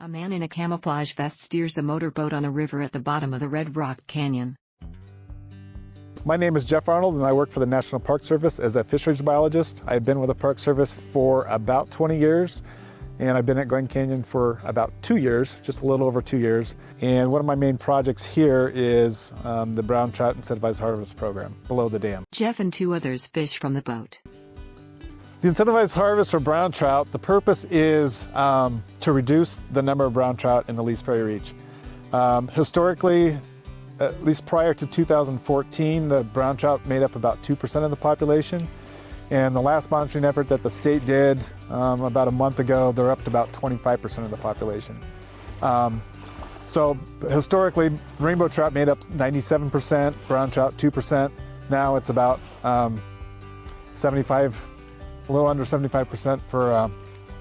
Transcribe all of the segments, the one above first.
A man in a camouflage vest steers a motorboat on a river at the bottom of the Red Rock Canyon. My name is Jeff Arnold and I work for the National Park Service as a fisheries biologist. I've been with the Park Service for about 20 years and I've been at Glen Canyon for about 2 years, just a little over 2 years. And one of my main projects here is the Brown Trout Incentivized Harvest Program below the dam. Jeff and two others fish from the boat. The incentivized harvest for brown trout, the purpose is to reduce the number of brown trout in the Lee's Ferry Reach. Historically, at least prior to 2014, the brown trout made up about 2% of the population. And the last monitoring effort that the state did about a month ago, they're up to about 25% of the population. So historically, rainbow trout made up 97%, brown trout 2%. Now it's about 75, a little under 75% for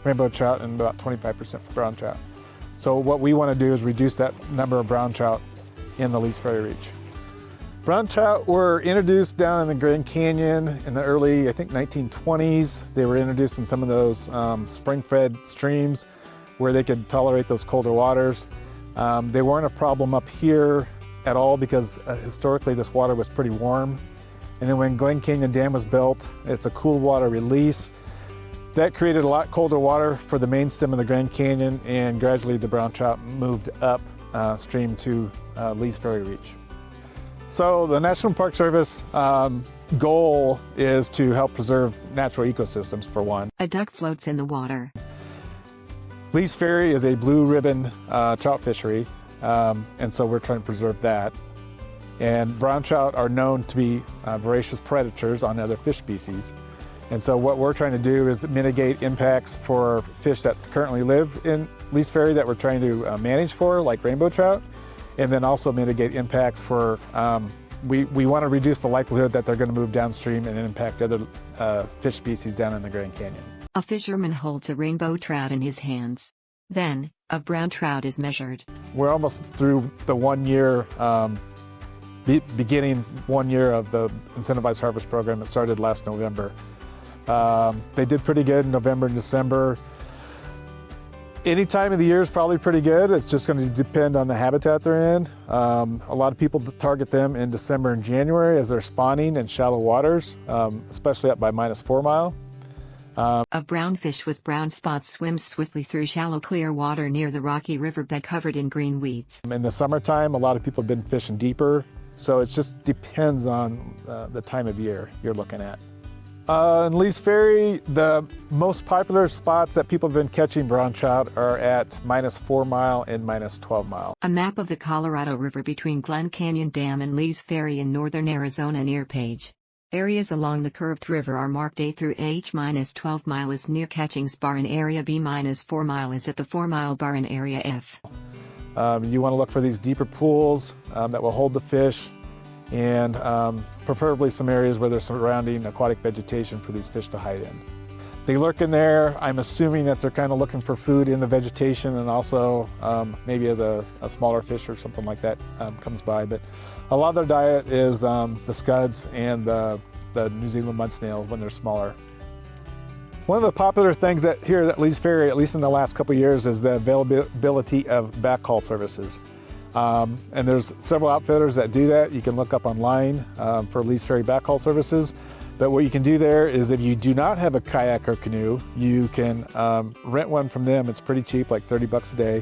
rainbow trout and about 25% for brown trout. So what we want to do is reduce that number of brown trout in the Lee's Ferry Reach. Brown trout were introduced down in the Grand Canyon in the early, I think, 1920s. They were introduced in some of those spring-fed streams where they could tolerate those colder waters. They weren't a problem up here at all because historically this water was pretty warm. And then when Glen Canyon Dam was built, it's a cool water release. That created a lot colder water for the main stem of the Grand Canyon, and gradually the brown trout moved up stream to Lee's Ferry Reach. So the National Park Service goal is to help preserve natural ecosystems, for one. A duck floats in the water. Lee's Ferry is a blue ribbon trout fishery, and so we're trying to preserve that. And brown trout are known to be voracious predators on other fish species. And so what we're trying to do is mitigate impacts for fish that currently live in Lee's Ferry that we're trying to manage for, like rainbow trout, and then also mitigate impacts for, we want to reduce the likelihood that they're going to move downstream and impact other fish species down in the Grand Canyon. A fisherman holds a rainbow trout in his hands. Then, a brown trout is measured. We're almost through the 1 year, beginning 1 year of the incentivized harvest program that started last November. They did pretty good in November and December. Any time of the year is probably pretty good. It's just going to depend on the habitat they're in. A lot of people target them in December and January as they're spawning in shallow waters, especially up by -4 mile. A brown fish with brown spots swims swiftly through shallow clear water near the rocky riverbed covered in green weeds. In the summertime, a lot of people have been fishing deeper, so it just depends on the time of year you're looking at. In Lee's Ferry, the most popular spots that people have been catching brown trout are at -4 mile and -12 mile. A map of the Colorado River between Glen Canyon Dam and Lee's Ferry in northern Arizona near page. Areas along the curved river are marked A through H. -12 mile is near Catchings Bar in area B. -4 mile is at the 4 mile bar in area F. You want to look for these deeper pools that will hold the fish, and preferably some areas where there's surrounding aquatic vegetation for these fish to hide in. They lurk in there. I'm assuming that they're kind of looking for food in the vegetation, and also maybe as a smaller fish or something like that comes by. But a lot of their diet is the scuds and the New Zealand mud snail when they're smaller. One of the popular things here at Lee's Ferry, at least in the last couple of years, is the availability of backhaul services. And there's several outfitters that do that. You can look up online for Lee's Ferry backhaul services. But what you can do there is, if you do not have a kayak or canoe, you can rent one from them. It's pretty cheap, like 30 bucks a day,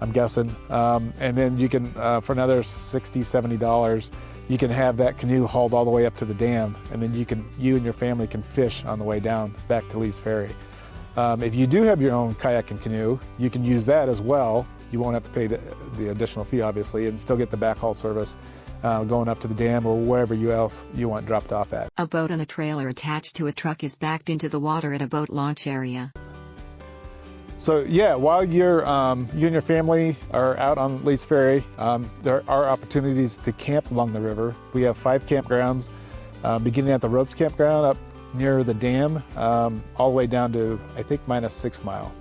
I'm guessing. And then you can, for another $60, $70, you can have that canoe hauled all the way up to the dam. And then you and your family can fish on the way down back to Lee's Ferry. If you do have your own kayak and canoe, you can use that as well. You won't have to pay the additional fee, obviously, and still get the backhaul service going up to the dam or wherever else you want dropped off at. A boat and a trailer attached to a truck is backed into the water at a boat launch area. So yeah, while you and your family are out on Lee's Ferry, there are opportunities to camp along the river. We have 5 campgrounds, beginning at the Ropes Campground up near the dam, all the way down to, I think, -6 mile.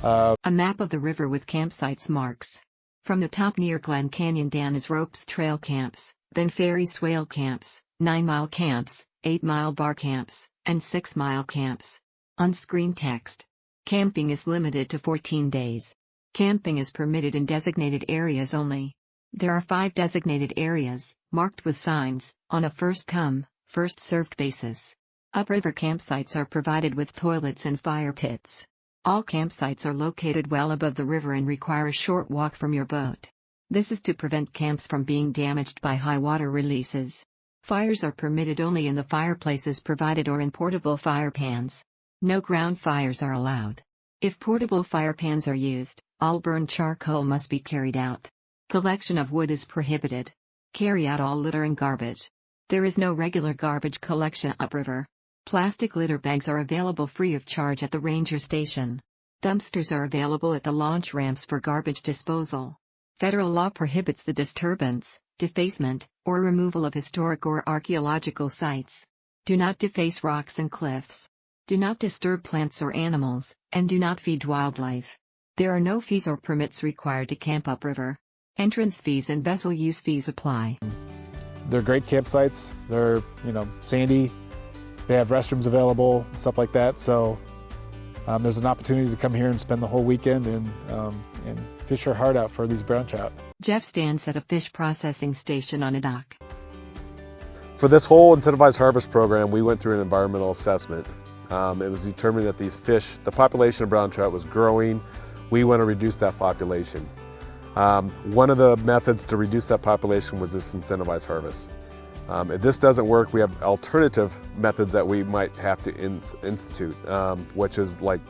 A map of the river with campsites marks. From the top near Glen Canyon Dam is Ropes Trail Camps, then Ferry Swale Camps, 9 mile camps, 8 mile bar camps, and 6 mile camps. On screen text. Camping is limited to 14 days. Camping is permitted in designated areas only. There are 5 designated areas, marked with signs, on a first-come, first-served basis. Upriver campsites are provided with toilets and fire pits. All campsites are located well above the river and require a short walk from your boat. This is to prevent camps from being damaged by high water releases. Fires are permitted only in the fireplaces provided or in portable fire pans. No ground fires are allowed. If portable fire pans are used, all burned charcoal must be carried out. Collection of wood is prohibited. Carry out all litter and garbage. There is no regular garbage collection upriver. Plastic litter bags are available free of charge at the ranger station. Dumpsters are available at the launch ramps for garbage disposal. Federal law prohibits the disturbance, defacement, or removal of historic or archaeological sites. Do not deface rocks and cliffs. Do not disturb plants or animals, and do not feed wildlife. There are no fees or permits required to camp upriver. Entrance fees and vessel use fees apply. They're great campsites. They're, sandy. They have restrooms available, stuff like that. So there's an opportunity to come here and spend the whole weekend and fish your heart out for these brown trout. Jeff stands at a fish processing station on a dock. For this whole incentivized harvest program, we went through an environmental assessment. It was determined that these fish, the population of brown trout was growing. We want to reduce that population. One of the methods to reduce that population was this incentivized harvest. If this doesn't work, we have alternative methods that we might have to institute, which is like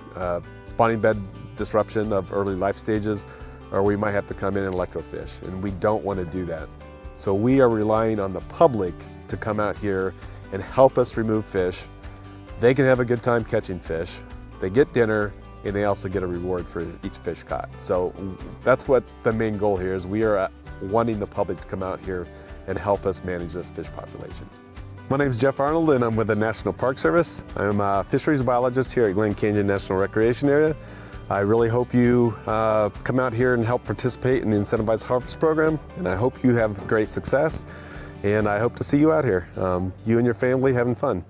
spawning bed disruption of early life stages, or we might have to come in and electrofish, and we don't want to do that. So we are relying on the public to come out here and help us remove fish. They can have a good time catching fish, they get dinner, and they also get a reward for each fish caught. So that's what the main goal here is. We are wanting the public to come out here and help us manage this fish population. My name is Jeff Arnold and I'm with the National Park Service. I'm a fisheries biologist here at Glen Canyon National Recreation Area. I really hope you come out here and help participate in the Incentivized Harvest Program, and I hope you have great success, and I hope to see you out here, you and your family having fun.